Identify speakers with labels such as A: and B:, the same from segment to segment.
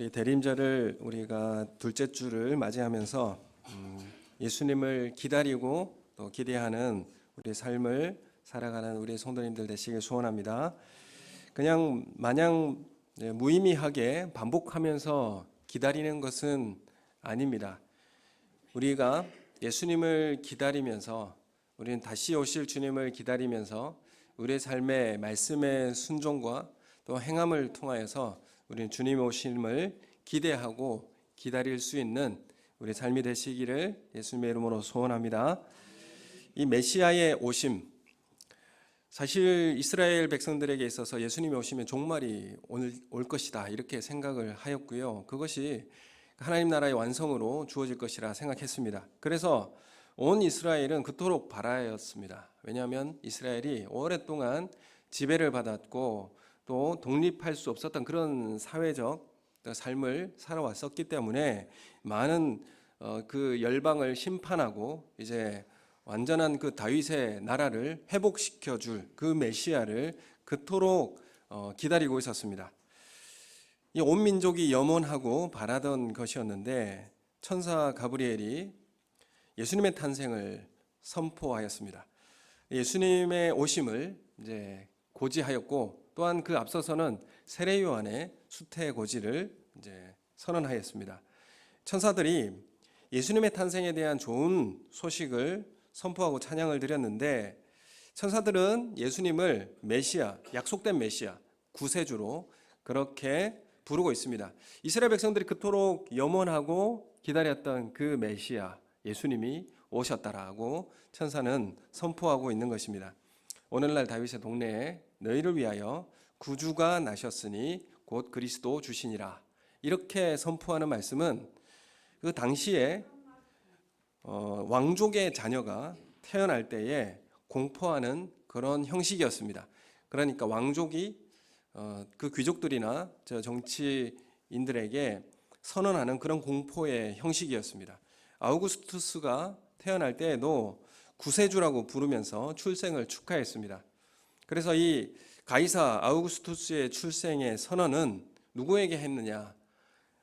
A: 우리 대림절을 우리가 둘째 주를 맞이하면서 예수님을 기다리고 또 기대하는 우리 삶을 살아가는 우리 성도님들 되시길 소원합니다. 그냥 마냥 무의미하게 반복하면서 기다리는 것은 아닙니다. 우리가 예수님을 기다리면서 우리는 다시 오실 주님을 기다리면서 우리의 삶의 말씀의 순종과 또 행함을 통하여서 우리는 주님 오심을 기대하고 기다릴 수 있는 우리 삶이 되시기를 예수님의 이름으로 소원합니다. 이 메시아의 오심, 사실 이스라엘 백성들에게 있어서 예수님이 오시면 종말이 올 것이다 이렇게 생각을 하였고요. 그것이 하나님 나라의 완성으로 주어질 것이라 생각했습니다. 그래서 온 이스라엘은 그토록 바라였습니다. 왜냐하면 이스라엘이 오랫동안 지배를 받았고 또 독립할 수 없었던 그런 사회적 삶을 살아왔었기 때문에 많은 그 열방을 심판하고 이제 완전한 그 다윗의 나라를 회복시켜 줄 그 메시아를 그토록 기다리고 있었습니다. 이 온 민족이 염원하고 바라던 것이었는데 천사 가브리엘이 예수님의 탄생을 선포하였습니다. 예수님의 오심을 이제 고지하였고 또한 그 앞서서는 세례 요한의 수태 고지를 이제 선언하였습니다. 천사들이 예수님의 탄생에 대한 좋은 소식을 선포하고 찬양을 드렸는데 천사들은 예수님을 메시아, 약속된 메시아, 구세주로 그렇게 부르고 있습니다. 이스라엘 백성들이 그토록 염원하고 기다렸던 그 메시아, 예수님이 오셨다라고 천사는 선포하고 있는 것입니다. 오늘날 다윗의 동네에 너희를 위하여 구주가 나셨으니 곧 그리스도 주시니라 이렇게 선포하는 말씀은 그 당시에 왕족의 자녀가 태어날 때에 공포하는 그런 형식이었습니다. 그러니까 왕족이 그 귀족들이나 정치인들에게 선언하는 그런 공포의 형식이었습니다. 아우구스투스가 태어날 때에도 구세주라고 부르면서 출생을 축하했습니다. 그래서 이 가이사 아우구스투스의 출생의 선언은 누구에게 했느냐?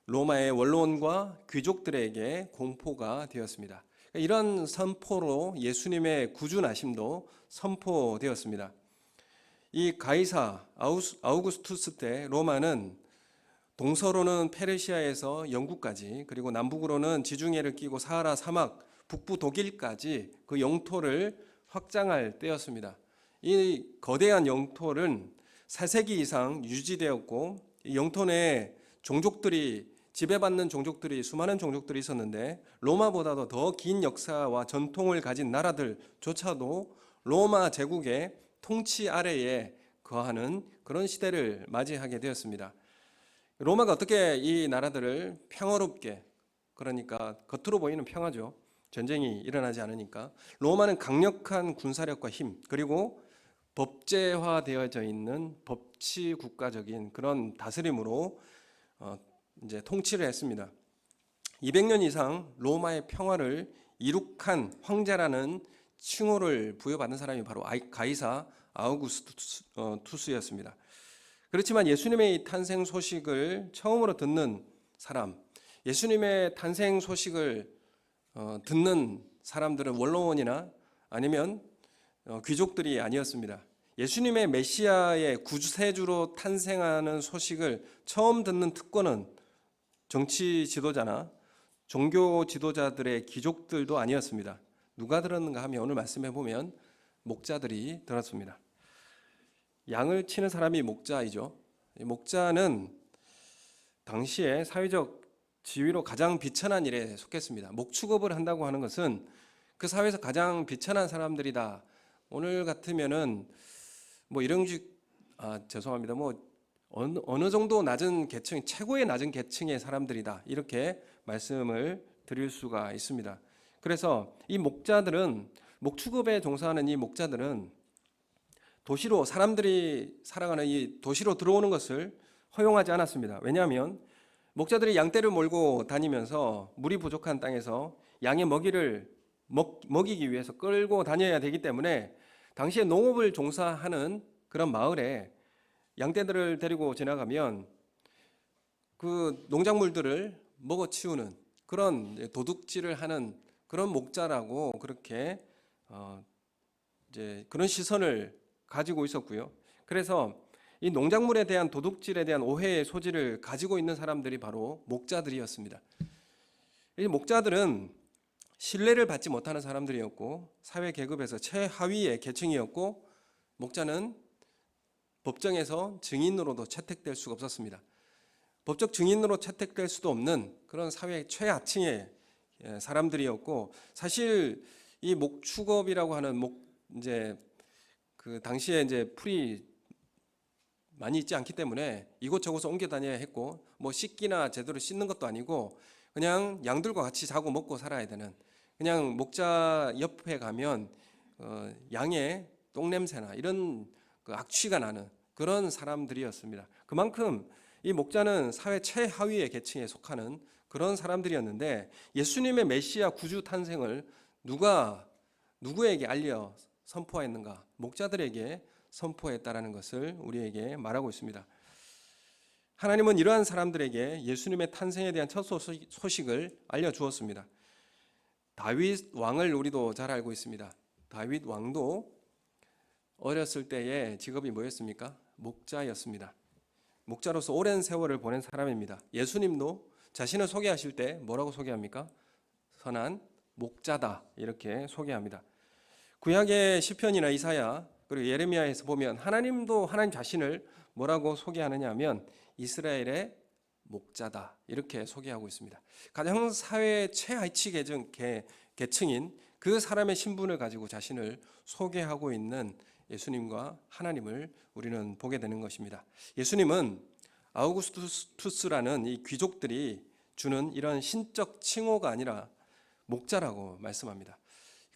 A: 로마의 원로원과 귀족들에게 공포가 되었습니다. 이런 선포로 예수님의 구주나심도 선포되었습니다. 이 가이사 아우구스투스 때 로마는 동서로는 페르시아에서 영국까지 그리고 남북으로는 지중해를 끼고 사하라 사막, 북부 독일까지 그 영토를 확장할 때였습니다. 이 거대한 영토는 4세기 이상 유지되었고 이 영토 내에 종족들이 지배받는 종족들이 수많은 종족들이 있었는데 로마보다도 더 긴 역사와 전통을 가진 나라들조차도 로마 제국의 통치 아래에 거하는 그런 시대를 맞이하게 되었습니다. 로마가 어떻게 이 나라들을 평화롭게, 그러니까 겉으로 보이는 평화죠. 전쟁이 일어나지 않으니까. 로마는 강력한 군사력과 힘, 그리고 법제화되어져 있는 법치 국가적인 그런 다스림으로 이제 통치를 했습니다. 200년 이상 로마의 평화를 이룩한 황제라는 칭호를 부여받은 사람이 바로 가이사 아우구스투스였습니다. 그렇지만 예수님의 탄생 소식을 처음으로 듣는 사람, 예수님의 탄생 소식을 듣는 사람들은 원로원이나 아니면 귀족들이 아니었습니다. 예수님의 메시아의 구세주로 탄생하는 소식을 처음 듣는 특권은 정치 지도자나 종교 지도자들의 귀족들도 아니었습니다. 누가 들었는가 하면 오늘 말씀해 보면 목자들이 들었습니다. 양을 치는 사람이 목자이죠. 목자는 당시에 사회적 지위로 가장 비천한 일에 속했습니다. 목축업을 한다고 하는 것은 그 사회에서 가장 비천한 사람들이다. 오늘 같으면은 뭐 죄송합니다. 뭐 어느 정도 낮은 계층, 최고의 낮은 계층의 사람들이다. 이렇게 말씀을 드릴 수가 있습니다. 그래서 이 목자들은 목축업에 종사하는 이 목자들은 도시로 사람들이 살아가는 이 도시로 들어오는 것을 허용하지 않았습니다. 왜냐하면 목자들이 양떼를 몰고 다니면서 물이 부족한 땅에서 양의 먹이를 먹이기 위해서 끌고 다녀야 되기 때문에 당시에 농업을 종사하는 그런 마을에 양떼들을 데리고 지나가면 그 농작물들을 먹어치우는 그런 도둑질을 하는 그런 목자라고 그렇게 이제 그런 시선을 가지고 있었고요. 그래서 이 농작물에 대한 도둑질에 대한 오해의 소지를 가지고 있는 사람들이 바로 목자들이었습니다. 이 목자들은 신뢰를 받지 못하는 사람들이었고 사회 계급에서 최하위의 계층이었고 목자는 법정에서 증인으로도 채택될 수가 없었습니다. 법적 증인으로 채택될 수도 없는 그런 사회 최하층의 사람들이었고 사실 이 목축업이라고 하는 이제 그 당시에 이제 풀이 많이 있지 않기 때문에 이곳저곳 옮겨 다녀야 했고 뭐 씻기나 제대로 씻는 것도 아니고 그냥 양들과 같이 자고 먹고 살아야 되는 그냥 목자 옆에 가면 양의 똥냄새나 이런 그 악취가 나는 그런 사람들이었습니다. 그만큼 이 목자는 사회 최하위의 계층에 속하는 그런 사람들이었는데 예수님의 메시아 구주 탄생을 누구에게 알려 선포했는가? 목자들에게 선포했다라는 것을 우리에게 말하고 있습니다. 하나님은 이러한 사람들에게 예수님의 탄생에 대한 첫 소식을 알려주었습니다. 다윗 왕을 우리도 잘 알고 있습니다. 다윗 왕도 어렸을 때의 직업이 뭐였습니까? 목자였습니다. 목자로서 오랜 세월을 보낸 사람입니다. 예수님도 자신을 소개하실 때 뭐라고 소개합니까? 선한 목자다 이렇게 소개합니다. 구약의 시편이나 이사야 그리고 예레미야에서 보면 하나님도 하나님 자신을 뭐라고 소개하느냐 하면 이스라엘의 목자다 이렇게 소개하고 있습니다. 가장 사회 최하위치 계층인 그 사람의 신분을 가지고 자신을 소개하고 있는 예수님과 하나님을 우리는 보게 되는 것입니다. 예수님은 아우구스투스라는 이 귀족들이 주는 이런 신적 칭호가 아니라 목자라고 말씀합니다.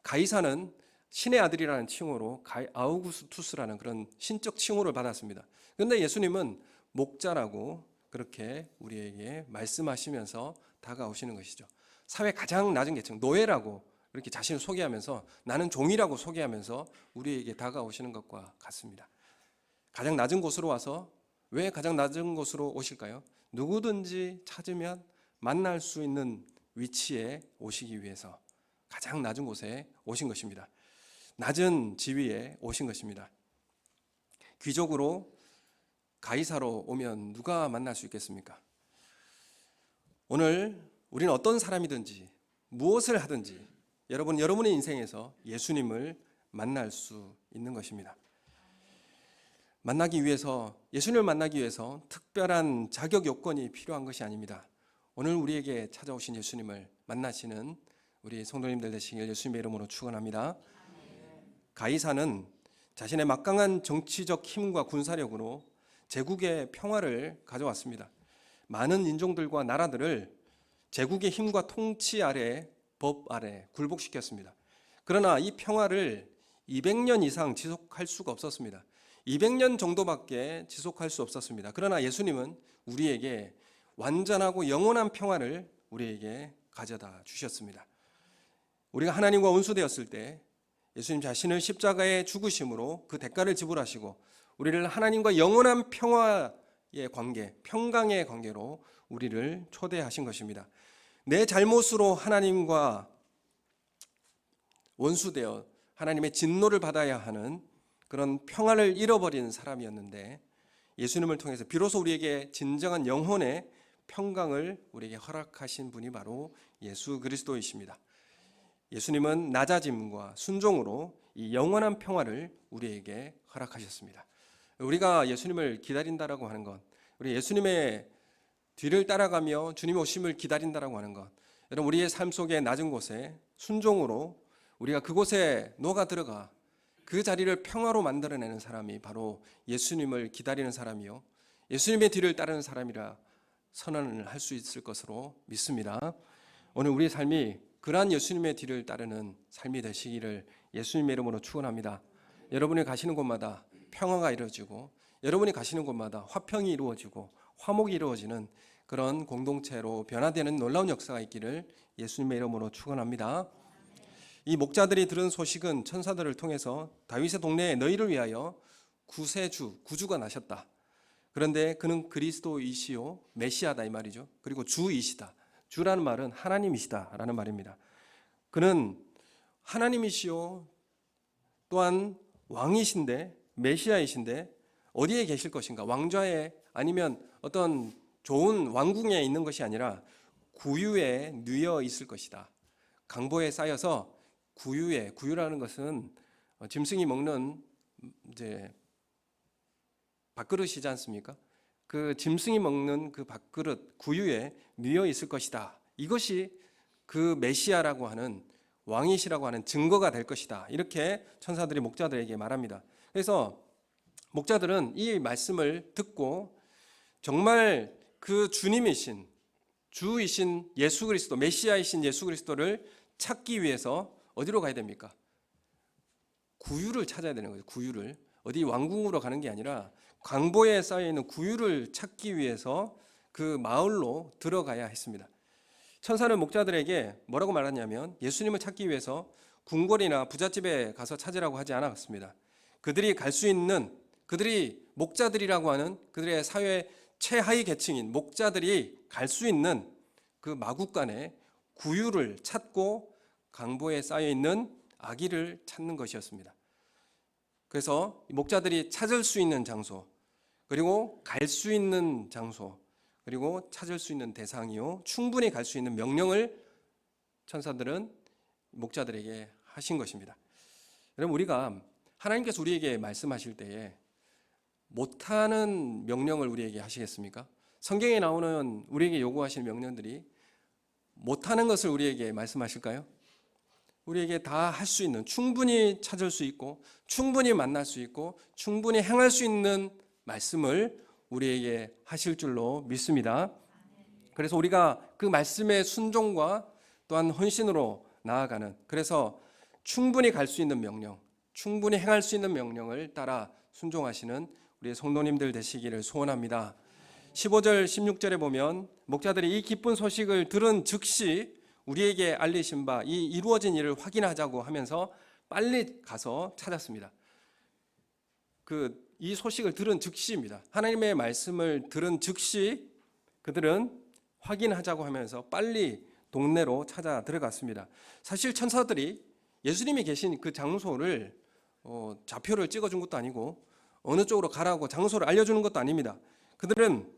A: 가이사는 신의 아들이라는 칭호로 아우구스투스라는 그런 신적 칭호를 받았습니다. 그런데 예수님은 목자라고 그렇게 우리에게 말씀하시면서 다가오시는 것이죠. 사회 가장 낮은 계층, 노예라고 이렇게 자신을 소개하면서 나는 종이라고 소개하면서 우리에게 다가오시는 것과 같습니다. 가장 낮은 곳으로 와서 왜 가장 낮은 곳으로 오실까요? 누구든지 찾으면 만날 수 있는 위치에 오시기 위해서 가장 낮은 곳에 오신 것입니다. 낮은 지위에 오신 것입니다. 귀족으로 가이사로 오면 누가 만날 수 있겠습니까? 오늘 우리는 어떤 사람이든지 무엇을 하든지 여러분의 인생에서 예수님을 만날 수 있는 것입니다. 예수님을 만나기 위해서 특별한 자격 요건이 필요한 것이 아닙니다. 오늘 우리에게 찾아오신 예수님을 만나시는 우리 성도님들 되시길 예수님의 이름으로 축원합니다. 가이사는 자신의 막강한 정치적 힘과 군사력으로 제국의 평화를 가져왔습니다. 많은 인종들과 나라들을 제국의 힘과 통치 아래, 법 아래 굴복시켰습니다. 그러나 이 평화를 200년 이상 지속할 수가 없었습니다. 200년 정도밖에 지속할 수 없었습니다. 그러나 예수님은 우리에게 완전하고 영원한 평화를 우리에게 가져다 주셨습니다. 우리가 하나님과 원수되었을 때 예수님 자신을 십자가에 죽으심으로 그 대가를 지불하시고 우리를 하나님과 영원한 평화의 관계, 평강의 관계로 우리를 초대하신 것입니다. 내 잘못으로 하나님과 원수되어 하나님의 진노를 받아야 하는 그런 평화를 잃어버린 사람이었는데 예수님을 통해서 비로소 우리에게 진정한 영혼의 평강을 우리에게 허락하신 분이 바로 예수 그리스도이십니다. 예수님은 낮아짐과 순종으로 이 영원한 평화를 우리에게 허락하셨습니다. 우리가 예수님을 기다린다라고 하는 것, 우리 예수님의 뒤를 따라가며 주님 오심을 기다린다라고 하는 것, 여러분 우리의 삶 속에 낮은 곳에 순종으로 우리가 그곳에 녹아 들어가 그 자리를 평화로 만들어내는 사람이 바로 예수님을 기다리는 사람이요 예수님의 뒤를 따르는 사람이라 선언을 할 수 있을 것으로 믿습니다. 오늘 우리의 삶이 그러한 예수님의 뒤를 따르는 삶이 되시기를 예수님의 이름으로 축원합니다. 여러분이 가시는 곳마다 평화가 이루어지고 여러분이 가시는 곳마다 화평이 이루어지고 화목이 이루어지는 그런 공동체로 변화되는 놀라운 역사가 있기를 예수님의 이름으로 축원합니다. 이 목자들이 들은 소식은 천사들을 통해서 다윗의 동네에 너희를 위하여 구주가 나셨다. 그런데 그는 그리스도이시요 메시아다 이 말이죠. 그리고 주이시다. 주라는 말은 하나님이시다라는 말입니다. 그는 하나님이시요 또한 왕이신데 메시아이신데 어디에 계실 것인가? 왕좌에 아니면 어떤 좋은 왕궁에 있는 것이 아니라 구유에 누워 있을 것이다. 강보에 쌓여서 구유라는 것은 짐승이 먹는 이제 밥그릇이지 않습니까? 그 짐승이 먹는 그 밥그릇 구유에 누워 있을 것이다. 이것이 그 메시아라고 하는 왕이시라고 하는 증거가 될 것이다. 이렇게 천사들이 목자들에게 말합니다. 그래서 목자들은 이 말씀을 듣고 정말 그 주님이신 주이신 예수 그리스도 메시아이신 예수 그리스도를 찾기 위해서 어디로 가야 됩니까? 구유를 찾아야 되는 거죠. 구유를 어디 왕궁으로 가는 게 아니라 강보에 쌓여 있는 구유를 찾기 위해서 그 마을로 들어가야 했습니다. 천사는 목자들에게 뭐라고 말하냐면 예수님을 찾기 위해서 궁궐이나 부잣집에 가서 찾으라고 하지 않았습니다. 그들이 갈 수 있는 그들이 목자들이라고 하는 그들의 사회 최하위 계층인 목자들이 갈 수 있는 그 마국간에 구유를 찾고 강보에 쌓여 있는 아기를 찾는 것이었습니다. 그래서 목자들이 찾을 수 있는 장소, 그리고 갈 수 있는 장소, 그리고 찾을 수 있는 대상이요 충분히 갈 수 있는 명령을 천사들은 목자들에게 하신 것입니다. 여러분, 우리가 하나님께서 우리에게 말씀하실 때에 못하는 명령을 우리에게 하시겠습니까? 성경에 나오는 우리에게 요구하시는 명령들이 못하는 것을 우리에게 말씀하실까요? 우리에게 다 할 수 있는, 충분히 찾을 수 있고 충분히 만날 수 있고 충분히 행할 수 있는 말씀을 우리에게 하실 줄로 믿습니다. 그래서 우리가 그 말씀의 순종과 또한 헌신으로 나아가는, 그래서 충분히 갈 수 있는 명령, 충분히 행할 수 있는 명령을 따라 순종하시는 우리 성도님들 되시기를 소원합니다. 15절 16절에 보면 목자들이 이 기쁜 소식을 들은 즉시 우리에게 알리신 바 이 이루어진 일을 확인하자고 하면서 빨리 가서 찾았습니다. 이 소식을 들은 즉시입니다. 하나님의 말씀을 들은 즉시 그들은 확인하자고 하면서 빨리 동네로 찾아 들어갔습니다. 사실 천사들이 예수님이 계신 그 장소를 좌표를 찍어준 것도 아니고 어느 쪽으로 가라고 장소를 알려주는 것도 아닙니다. 그들은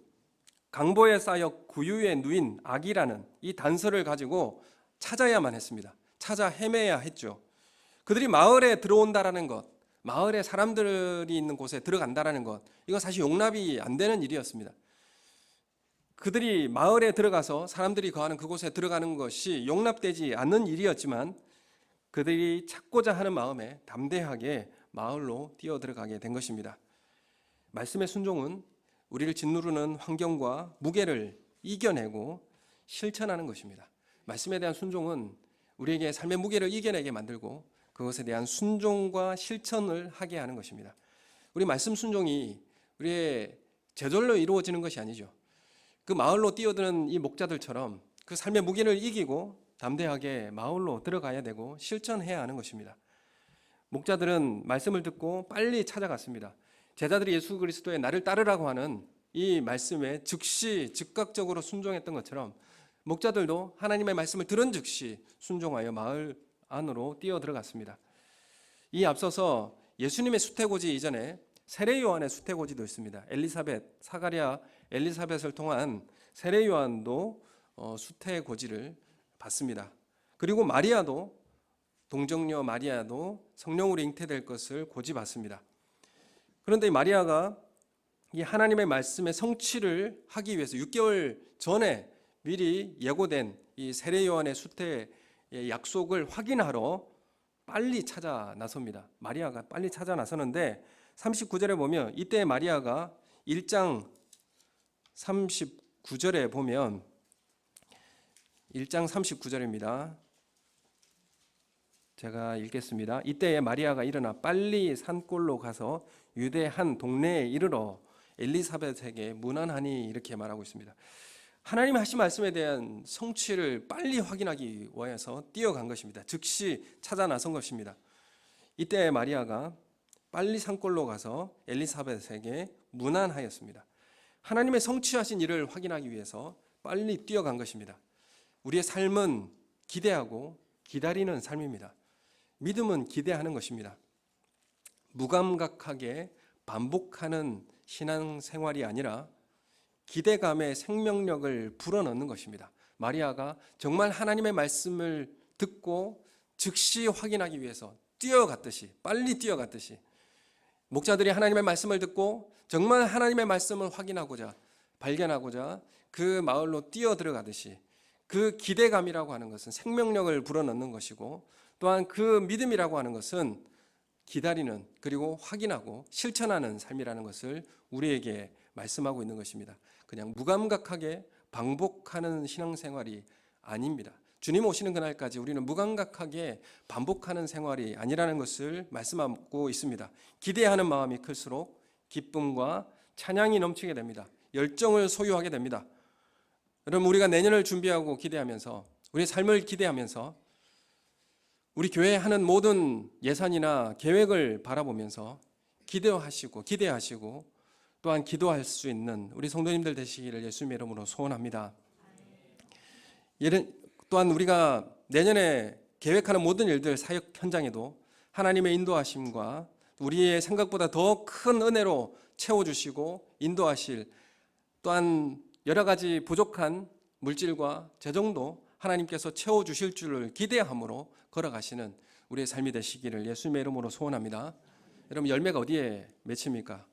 A: 강보에 쌓여 구유에 누인 아기라는 이 단서를 가지고 찾아야만 했습니다. 찾아 헤매야 했죠. 그들이 마을에 들어온다라는 것, 마을에 사람들이 있는 곳에 들어간다라는 것, 이건 사실 용납이 안 되는 일이었습니다. 그들이 마을에 들어가서 사람들이 거하는 그곳에 들어가는 것이 용납되지 않는 일이었지만 그들이 찾고자 하는 마음에 담대하게 마을로 뛰어 들어가게 된 것입니다. 말씀의 순종은 우리를 짓누르는 환경과 무게를 이겨내고 실천하는 것입니다. 말씀에 대한 순종은 우리에게 삶의 무게를 이겨내게 만들고 그것에 대한 순종과 실천을 하게 하는 것입니다. 우리 말씀 순종이 우리의 제절로 이루어지는 것이 아니죠. 그 마을로 뛰어드는 이 목자들처럼 그 삶의 무게를 이기고 담대하게 마을로 들어가야 되고 실천해야 하는 것입니다. 목자들은 말씀을 듣고 빨리 찾아갔습니다. 제자들이 예수 그리스도의 나를 따르라고 하는 이 말씀에 즉시 즉각적으로 순종했던 것처럼 목자들도 하나님의 말씀을 들은 즉시 순종하여 마을 안으로 뛰어 들어갔습니다. 이 앞서서 예수님의 수태고지 이전에 세례 요한의 수태고지도 있습니다. 사가랴 엘리사벳을 통한 세례 요한도 수태고지를 받습니다. 그리고 마리아도, 동정녀 마리아도 성령으로 잉태될 것을 고지받습니다. 그런데 마리아가 이 하나님의 말씀의 성취를 하기 위해서 6개월 전에 미리 예고된 이 세례 요한의 수태의 약속을 확인하러 빨리 찾아 나섭니다. 마리아가 빨리 찾아 나서는데 39절에 보면 이때 마리아가 1장 39절에 보면 1장 39절입니다. 제가 읽겠습니다. 이때에 마리아가 일어나 빨리 산골로 가서 유대 한 동네에 이르러 엘리사벳에게 문안하니, 이렇게 말하고 있습니다. 하나님의 하신 말씀에 대한 성취를 빨리 확인하기 위해서 뛰어간 것입니다. 즉시 찾아 나선 것입니다. 이때 마리아가 빨리 산골로 가서 엘리사벳에게 문안하였습니다. 하나님의 성취하신 일을 확인하기 위해서 빨리 뛰어간 것입니다. 우리의 삶은 기대하고 기다리는 삶입니다. 믿음은 기대하는 것입니다. 무감각하게 반복하는 신앙생활이 아니라 기대감의 생명력을 불어넣는 것입니다. 마리아가 정말 하나님의 말씀을 듣고 즉시 확인하기 위해서 뛰어갔듯이, 빨리 뛰어갔듯이, 목자들이 하나님의 말씀을 듣고 정말 하나님의 말씀을 확인하고자, 발견하고자 그 마을로 뛰어 들어가듯이, 그 기대감이라고 하는 것은 생명력을 불어넣는 것이고, 또한 그 믿음이라고 하는 것은 기다리는, 그리고 확인하고 실천하는 삶이라는 것을 우리에게 말씀하고 있는 것입니다. 그냥 무감각하게 반복하는 신앙생활이 아닙니다. 주님 오시는 그날까지 우리는 무감각하게 반복하는 생활이 아니라는 것을 말씀하고 있습니다. 기대하는 마음이 클수록 기쁨과 찬양이 넘치게 됩니다. 열정을 소유하게 됩니다. 여러분, 우리가 내년을 준비하고 기대하면서, 우리의 삶을 기대하면서, 우리 교회에 하는 모든 예산이나 계획을 바라보면서 기대하시고 또한 기도할 수 있는 우리 성도님들 되시기를 예수님의 이름으로 소원합니다. 또한 우리가 내년에 계획하는 모든 일들, 사역 현장에도 하나님의 인도하심과 우리의 생각보다 더 큰 은혜로 채워주시고 인도하실, 또한 여러 가지 부족한 물질과 재정도 하나님께서 채워주실 줄을 기대함으로 걸어가시는 우리의 삶이 되시기를 예수님의 이름으로 소원합니다. 여러분, 열매가 어디에 맺힙니까?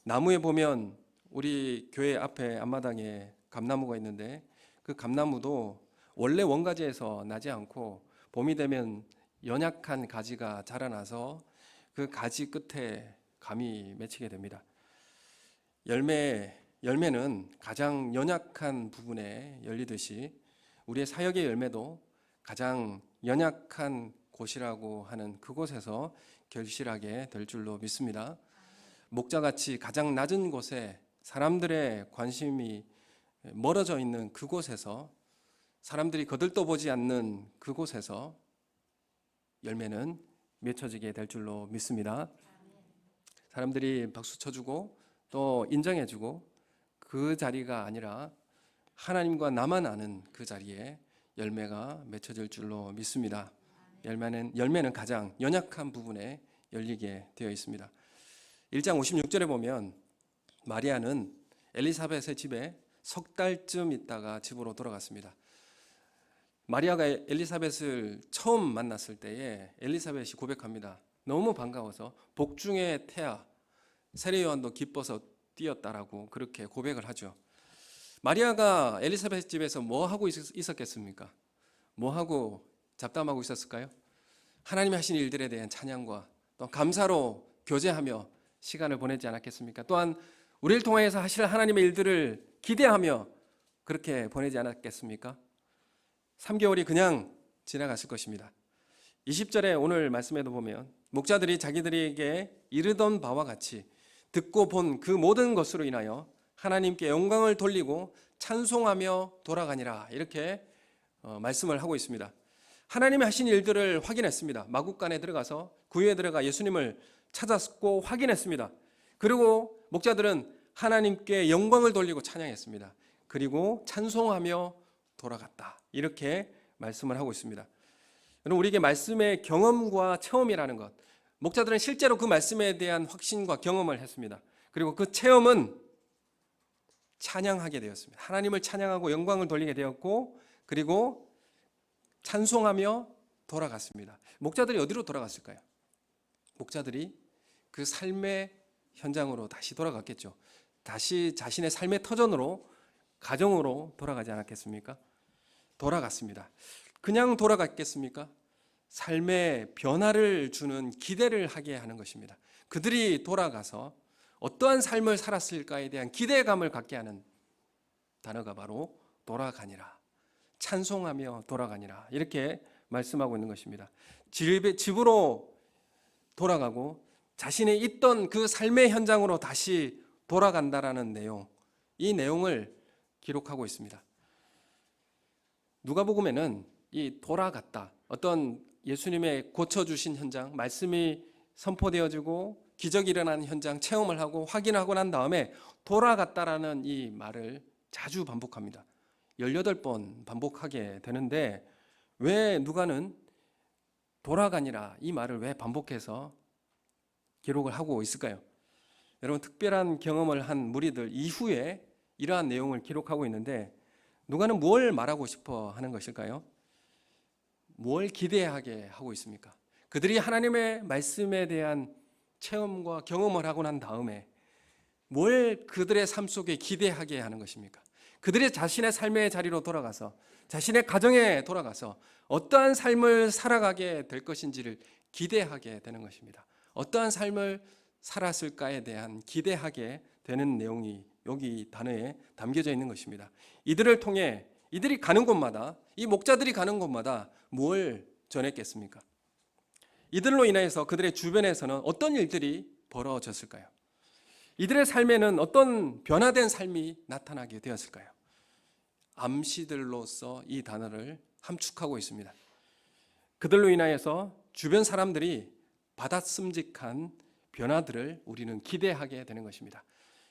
A: 나무에 보면 우리 교회 앞에 앞마당에 감나무가 있는데, 그 감나무도 원래 원가지에서 나지 않고 봄이 되면 연약한 가지가 자라나서 그 가지 끝에 감이 맺히게 됩니다. 열매는 가장 연약한 부분에 열리듯이 우리의 사역의 열매도 가장 연약한 곳이라고 하는 그곳에서 결실하게 될 줄로 믿습니다. 목자같이 가장 낮은 곳에 사람들의 관심이 멀어져 있는 그곳에서, 사람들이 거들떠보지 않는 그곳에서 열매는 맺혀지게 될 줄로 믿습니다. 사람들이 박수 쳐주고 또 인정해주고 그 자리가 아니라 하나님과 나만 아는 그 자리에 열매가 맺혀질 줄로 믿습니다. 열매는 가장 연약한 부분에 열리게 되어 있습니다. 1장 56절에 보면 마리아는 엘리사벳의 집에 석 달쯤 있다가 집으로 돌아갔습니다. 마리아가 엘리사벳을 처음 만났을 때에 엘리사벳이 고백합니다. 너무 반가워서 복중의 태아 세례 요한도 기뻐서 뛰었다라고 그렇게 고백을 하죠. 마리아가 엘리사벳 집에서 뭐 하고 있었겠습니까? 뭐 하고 잡담하고 있었을까요? 하나님이 하신 일들에 대한 찬양과 또 감사로 교제하며 시간을 보내지 않았겠습니까? 또한 우리를 통해서 하실 하나님의 일들을 기대하며 그렇게 보내지 않았겠습니까? 3개월이 그냥 지나갔을 것입니다. 20절에 오늘 말씀에도 보면 목자들이 자기들에게 이르던 바와 같이 듣고 본 그 모든 것으로 인하여 하나님께 영광을 돌리고 찬송하며 돌아가니라, 이렇게 말씀을 하고 있습니다. 하나님이 하신 일들을 확인했습니다. 마국간에 들어가서 구유에 들어가 예수님을 찾았고 확인했습니다. 그리고 목자들은 하나님께 영광을 돌리고 찬양했습니다. 그리고 찬송하며 돌아갔다, 이렇게 말씀을 하고 있습니다. 여러분, 우리에게 말씀의 경험과 체험이라는 것, 목자들은 실제로 그 말씀에 대한 확신과 경험을 했습니다. 그리고 그 체험은 찬양하게 되었습니다. 하나님을 찬양하고 영광을 돌리게 되었고, 그리고 찬송하며 돌아갔습니다. 목자들이 어디로 돌아갔을까요? 목자들이 그 삶의 현장으로 다시 돌아갔겠죠. 다시 자신의 삶의 터전으로, 가정으로 돌아가지 않았겠습니까? 돌아갔습니다. 그냥 돌아갔겠습니까? 삶의 변화를 주는 기대를 하게 하는 것입니다. 그들이 돌아가서 어떠한 삶을 살았을까에 대한 기대감을 갖게 하는 단어가 바로 돌아가니라, 찬송하며 돌아가니라, 이렇게 말씀하고 있는 것입니다. 집으로 돌아가고 자신이 있던 그 삶의 현장으로 다시 돌아간다라는 내용, 이 내용을 기록하고 있습니다. 누가복음에는 이 돌아갔다, 어떤 예수님의 고쳐주신 현장, 말씀이 선포되어지고 기적이 일어나는 현장 체험을 하고 확인하고 난 다음에 돌아갔다라는 이 말을 자주 반복합니다. 18번 반복하게 되는데 왜 누가는 돌아가니라 이 말을 왜 반복해서 기록을 하고 있을까요? 여러분, 특별한 경험을 한 무리들 이후에 이러한 내용을 기록하고 있는데 누가는 뭘 말하고 싶어 하는 것일까요? 뭘 기대하게 하고 있습니까? 그들이 하나님의 말씀에 대한 체험과 경험을 하고 난 다음에 뭘 그들의 삶 속에 기대하게 하는 것입니까? 그들이 자신의 삶의 자리로 돌아가서 자신의 가정에 돌아가서 어떠한 삶을 살아가게 될 것인지를 기대하게 되는 것입니다. 어떠한 삶을 살았을까에 대한 기대하게 되는 내용이 여기 단어에 담겨져 있는 것입니다. 이들을 통해 이들이 가는 곳마다, 이 목자들이 가는 곳마다 뭘 전했겠습니까? 이들로 인해서 그들의 주변에서는 어떤 일들이 벌어졌을까요? 이들의 삶에는 어떤 변화된 삶이 나타나게 되었을까요? 암시들로서 이 단어를 함축하고 있습니다. 그들로 인하여서 주변 사람들이 받았음직한 변화들을 우리는 기대하게 되는 것입니다.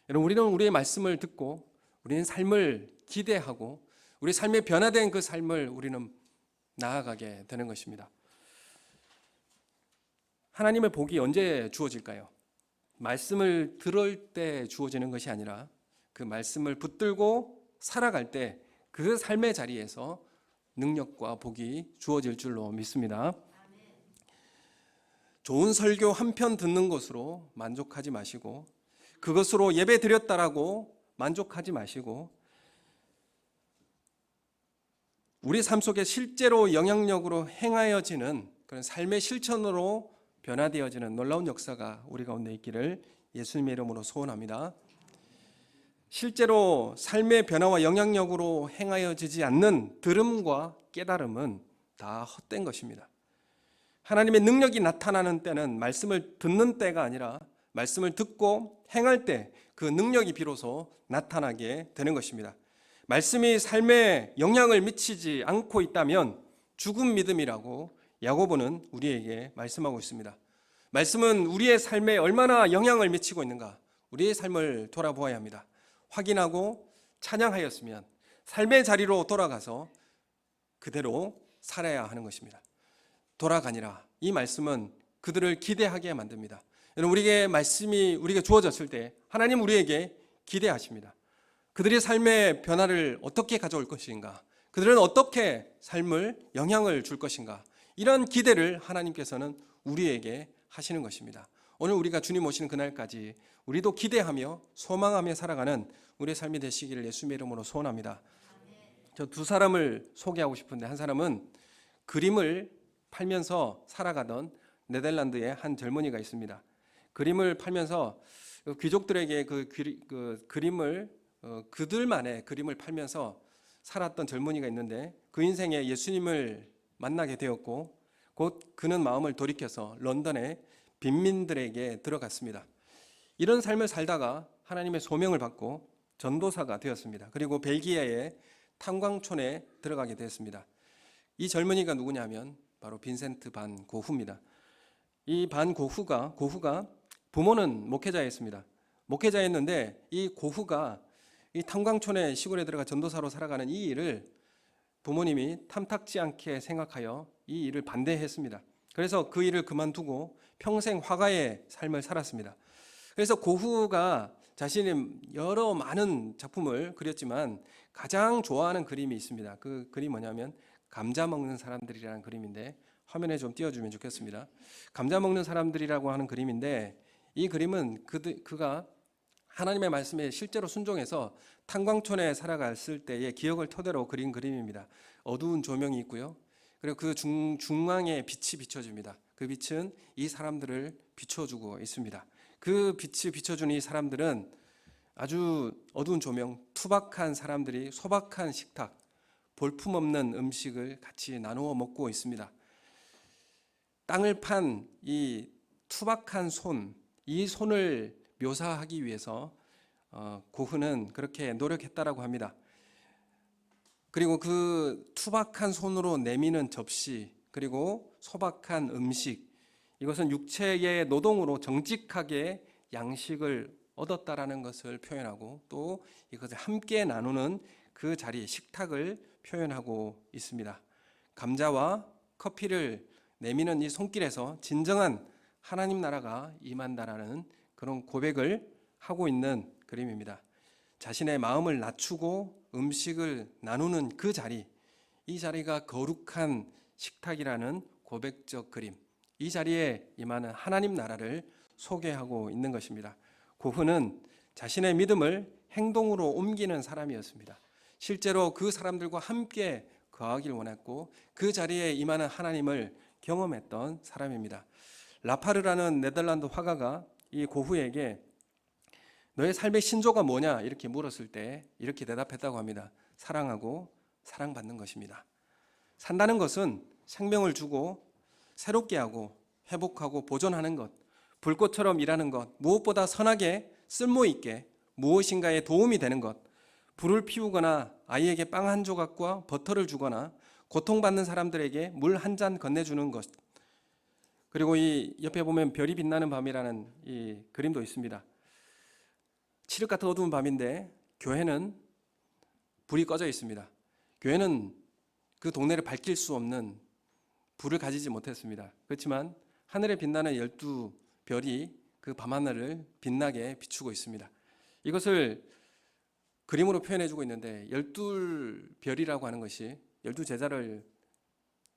A: 여러분, 우리는 우리의 말씀을 듣고 우리는 삶을 기대하고 우리 삶의 변화된 그 삶을 우리는 나아가게 되는 것입니다. 하나님의 복이 언제 주어질까요? 말씀을 들을 때 주어지는 것이 아니라 그 말씀을 붙들고 살아갈 때 그 삶의 자리에서 능력과 복이 주어질 줄로 믿습니다. 좋은 설교 한 편 듣는 것으로 만족하지 마시고 그것으로 예배 드렸다라고 만족하지 마시고 우리 삶 속에 실제로 영향력으로 행하여지는 그런 삶의 실천으로 변화되어지는 놀라운 역사가 우리 가운데 있기를 예수님의 이름으로 소원합니다. 실제로 삶의 변화와 영향력으로 행하여지지 않는 들음과 깨달음은 다 헛된 것입니다. 하나님의 능력이 나타나는 때는 말씀을 듣는 때가 아니라 말씀을 듣고 행할 때 그 능력이 비로소 나타나게 되는 것입니다. 말씀이 삶에 영향을 미치지 않고 있다면 죽은 믿음이라고 야고보는 우리에게 말씀하고 있습니다. 말씀은 우리의 삶에 얼마나 영향을 미치고 있는가 우리의 삶을 돌아보아야 합니다. 확인하고 찬양하였으면 삶의 자리로 돌아가서 그대로 살아야 하는 것입니다. 돌아가니라 이 말씀은 그들을 기대하게 만듭니다. 여러분, 우리에게 말씀이 우리에게 주어졌을 때 하나님 우리에게 기대하십니다. 그들의 삶의 변화를 어떻게 가져올 것인가, 그들은 어떻게 삶을 영향을 줄 것인가, 이런 기대를 하나님께서는 우리에게 하시는 것입니다. 오늘 우리가 주님 오시는 그날까지 우리도 기대하며 소망하며 살아가는 우리의 삶이 되시기를 예수님의 이름으로 소원합니다. 저 두 사람을 소개하고 싶은데, 한 사람은 그림을 팔면서 살아가던 네덜란드의 한 젊은이가 있습니다. 그림을 팔면서 귀족들에게 그 그림을 그들만의 그림을 팔면서 살았던 젊은이가 있는데 그 인생에 예수님을 만나게 되었고 곧 그는 마음을 돌이켜서 런던의 빈민들에게 들어갔습니다. 이런 삶을 살다가 하나님의 소명을 받고 전도사가 되었습니다. 그리고 벨기에의 탄광촌에 들어가게 되었습니다. 이 젊은이가 누구냐면 바로 빈센트 반 고흐입니다. 이 반 고흐가 부모는 목회자였습니다. 목회자였는데 이 고흐가 이 탄광촌의 시골에 들어가 전도사로 살아가는 이 일을 부모님이 탐탁지 않게 생각하여 이 일을 반대했습니다. 그래서 그 일을 그만두고 평생 화가의 삶을 살았습니다. 그래서 고흐가 자신이 여러 많은 작품을 그렸지만 가장 좋아하는 그림이 있습니다. 그 그림이 뭐냐면 감자 먹는 사람들이라는 그림인데 화면에 좀 띄워주면 좋겠습니다. 감자 먹는 사람들이라고 하는 그림인데 이 그림은 그가 하나님의 말씀에 실제로 순종해서 탄광촌에 살아갔을 때의 기억을 토대로 그린 그림입니다. 어두운 조명이 있고요. 그리고 그 중앙에 빛이 비춰집니다. 그 빛은 이 사람들을 비춰주고 있습니다. 그 빛이 비춰주는 이 사람들은 아주 어두운 조명, 투박한 사람들이 소박한 식탁, 볼품없는 음식을 같이 나누어 먹고 있습니다. 땅을 판 이 투박한 손, 이 손을 묘사하기 위해서 고흐는 그렇게 노력했다라고 합니다. 그리고 그 투박한 손으로 내미는 접시, 그리고 소박한 음식, 이것은 육체의 노동으로 정직하게 양식을 얻었다라는 것을 표현하고 또 이것을 함께 나누는 그 자리, 식탁을 표현하고 있습니다. 감자와 커피를 내미는 이 손길에서 진정한 하나님 나라가 임한다라는 그런 고백을 하고 있는 그림입니다. 자신의 마음을 낮추고 음식을 나누는 그 자리, 이 자리가 거룩한 식탁이라는 고백적 그림, 이 자리에 임하는 하나님 나라를 소개하고 있는 것입니다. 고흐는 자신의 믿음을 행동으로 옮기는 사람이었습니다. 실제로 그 사람들과 함께 거하길 원했고 그 자리에 임하는 하나님을 경험했던 사람입니다. 라파르라는 네덜란드 화가가 이 고흐에게 너의 삶의 신조가 뭐냐 이렇게 물었을 때 이렇게 대답했다고 합니다. 사랑하고 사랑받는 것입니다. 산다는 것은 생명을 주고 새롭게 하고 회복하고 보존하는 것, 불꽃처럼 일하는 것, 무엇보다 선하게 쓸모있게 무엇인가에 도움이 되는 것, 불을 피우거나 아이에게 빵 한 조각과 버터를 주거나 고통받는 사람들에게 물 한 잔 건네주는 것. 그리고 이 옆에 보면 별이 빛나는 밤이라는 이 그림도 있습니다. 칠흑 같은 어두운 밤인데 교회는 불이 꺼져 있습니다. 교회는 그 동네를 밝힐 수 없는 불을 가지지 못했습니다. 그렇지만 하늘에 빛나는 12별이 그 밤하늘을 빛나게 비추고 있습니다. 이것을 그림으로 표현해주고 있는데 12별이라고 하는 것이 12제자를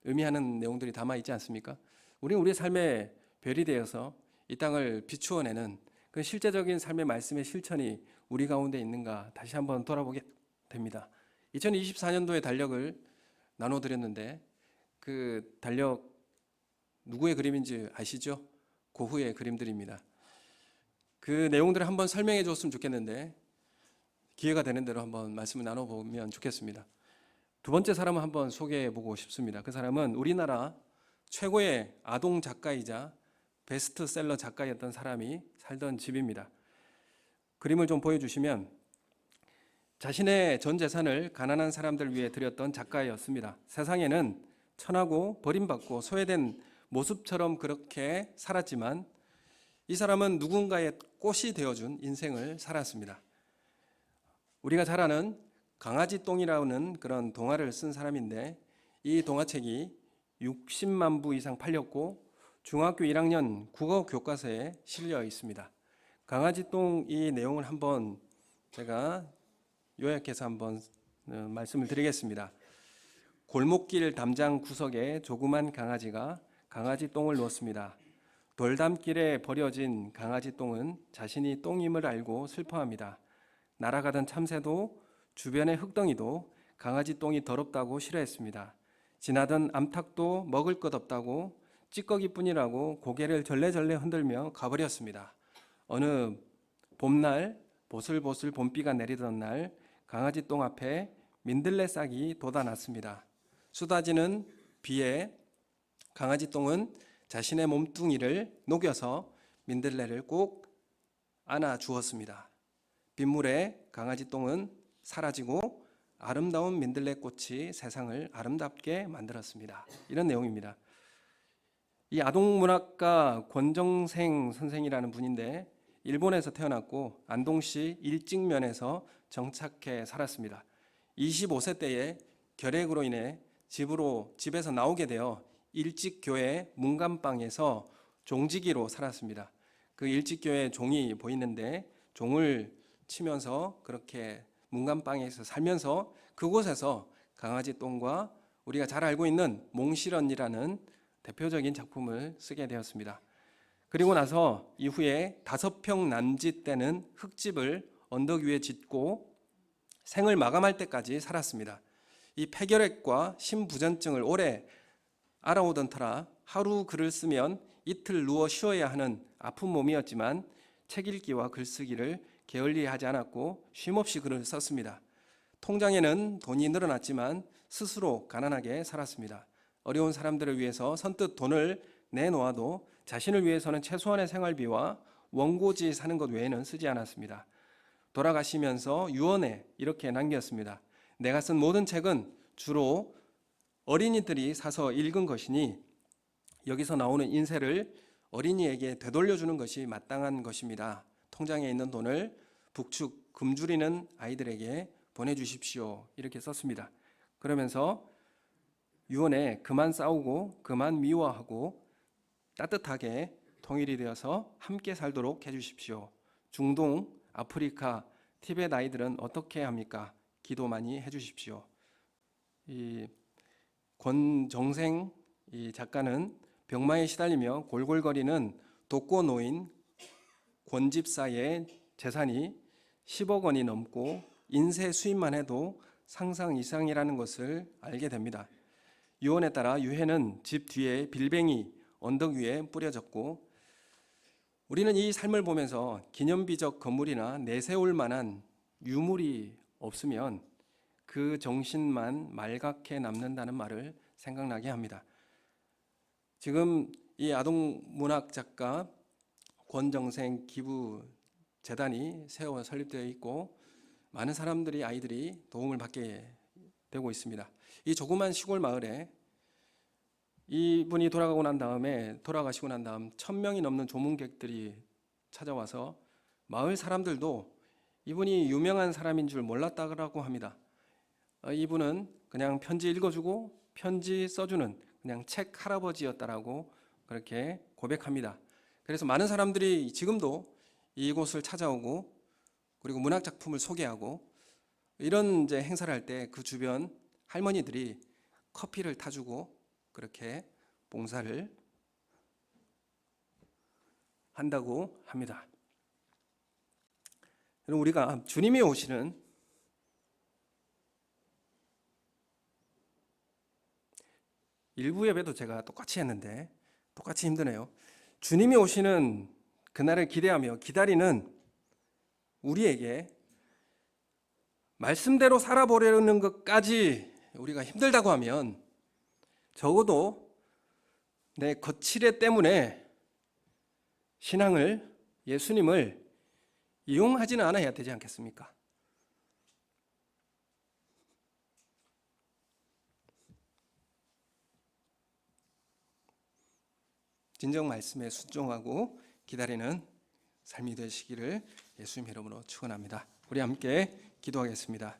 A: 의미하는 내용들이 담아있지 않습니까? 우리는 우리의 삶의 별이 되어서 이 땅을 비추어내는 그 실제적인 삶의 말씀의 실천이 우리 가운데 있는가 다시 한번 돌아보게 됩니다. 2024년도의 달력을 나눠드렸는데 그 달력 누구의 그림인지 아시죠? 고흐의 그림들입니다. 그 내용들을 한번 설명해 줬으면 좋겠는데 기회가 되는 대로 한번 말씀을 나눠보면 좋겠습니다. 두 번째 사람을 한번 소개해 보고 싶습니다. 그 사람은 우리나라 최고의 아동 작가이자 베스트셀러 작가였던 사람이 살던 집입니다. 그림을 좀 보여주시면 자신의 전 재산을 가난한 사람들 위해 드렸던 작가였습니다. 세상에는 천하고 버림받고 소외된 모습처럼 그렇게 살았지만 이 사람은 누군가의 꽃이 되어준 인생을 살았습니다. 우리가 잘 아는 강아지 똥이라는 그런 동화를 쓴 사람인데 이 동화책이 60만 부 이상 팔렸고 중학교 1학년 국어 교과서에 실려 있습니다. 강아지 똥 이 내용을 한번 제가 요약해서 한번 말씀을 드리겠습니다. 골목길 담장 구석에 조그만 강아지가 강아지 똥을 누웠습니다. 돌담길에 버려진 강아지 똥은 자신이 똥임을 알고 슬퍼합니다. 날아가던 참새도 주변의 흙덩이도 강아지 똥이 더럽다고 싫어했습니다. 지나던 암탉도 먹을 것 없다고 찌꺼기뿐이라고 고개를 절레절레 흔들며 가버렸습니다. 어느 봄날 보슬보슬 봄비가 내리던 날 강아지 똥 앞에 민들레 싹이 돋아났습니다. 쏟아지는 비에 강아지 똥은 자신의 몸뚱이를 녹여서 민들레를 꼭 안아 주었습니다. 빗물에 강아지 똥은 사라지고 아름다운 민들레 꽃이 세상을 아름답게 만들었습니다. 이런 내용입니다. 이 아동문학가 권정생 선생이라는 분인데 일본에서 태어났고 안동시 일직면에서 정착해 살았습니다. 25세 때에 결핵으로 인해 집에서 나오게 되어 일직교회 문간방에서 종지기로 살았습니다. 그 일직교회 종이 보이는데 종을 치면서 그렇게 문간방에서 살면서 그곳에서 강아지 똥과 우리가 잘 알고 있는 몽실언이라는 대표적인 작품을 쓰게 되었습니다. 그리고 나서 이후에 5평 남짓되는 흙집을 언덕 위에 짓고 생을 마감할 때까지 살았습니다. 이 폐결핵과 심부전증을 오래 알아오던 터라 하루 글을 쓰면 이틀 누워 쉬어야 하는 아픈 몸이었지만 책 읽기와 글쓰기를 게을리하지 않았고 쉼없이 글을 썼습니다. 통장에는 돈이 늘어났지만 스스로 가난하게 살았습니다. 어려운 사람들을 위해서 선뜻 돈을 내놓아도 자신을 위해서는 최소한의 생활비와 원고지 사는 것 외에는 쓰지 않았습니다. 돌아가시면서 유언에 이렇게 남겼습니다. 내가 쓴 모든 책은 주로 어린이들이 사서 읽은 것이니 여기서 나오는 인쇄를 어린이에게 되돌려주는 것이 마땅한 것입니다. 통장에 있는 돈을 북축 굶주리는 아이들에게 보내주십시오. 이렇게 썼습니다. 그러면서 유언에 그만 싸우고 그만 미워하고 따뜻하게 통일이 되어서 함께 살도록 해주십시오. 중동, 아프리카, 티벳 아이들은 어떻게 합니까? 기도 많이 해주십시오. 이 권정생 이 작가는 병마에 시달리며 골골거리는 독거노인 권 집사의 재산이 10억 원이 넘고 인쇄 수입만 해도 상상 이상이라는 것을 알게 됩니다. 유언에 따라 유해는 집 뒤에 빌뱅이 언덕 위에 뿌려졌고, 우리는 이 삶을 보면서 기념비적 건물이나 내세울 만한 유물이 없으면 그 정신만 말갛게 남는다는 말을 생각나게 합니다. 지금 이 아동문학 작가 권정생 기부재단이 세워 설립되어 있고 많은 사람들이 아이들이 도움을 받게 되고 있습니다. 이 조그만 시골 마을에 이분이 돌아가시고 난 다음 1000명이 넘는 조문객들이 찾아와서 마을 사람들도 이분이 유명한 사람인 줄 몰랐다고 합니다. 이분은 그냥 편지 읽어주고 편지 써주는 그냥 책 할아버지였다라고 그렇게 고백합니다. 그래서 많은 사람들이 지금도 이곳을 찾아오고 그리고 문학 작품을 소개하고 이런 이제 행사를 할 때 그 주변 할머니들이 커피를 타주고 그렇게 봉사를 한다고 합니다. 우리가 주님이 오시는 일부 예배도 제가 똑같이 했는데 똑같이 힘드네요. 주님이 오시는 그날을 기대하며 기다리는 우리에게 말씀대로 살아보려는 것까지 우리가 힘들다고 하면 적어도 내 거칠애 때문에 신앙을, 예수님을 이용하지는 않아야 되지 않겠습니까? 진정 말씀에 순종하고 기다리는 삶이 되시기를 예수님 이름으로 축원합니다. 우리 함께 기도하겠습니다.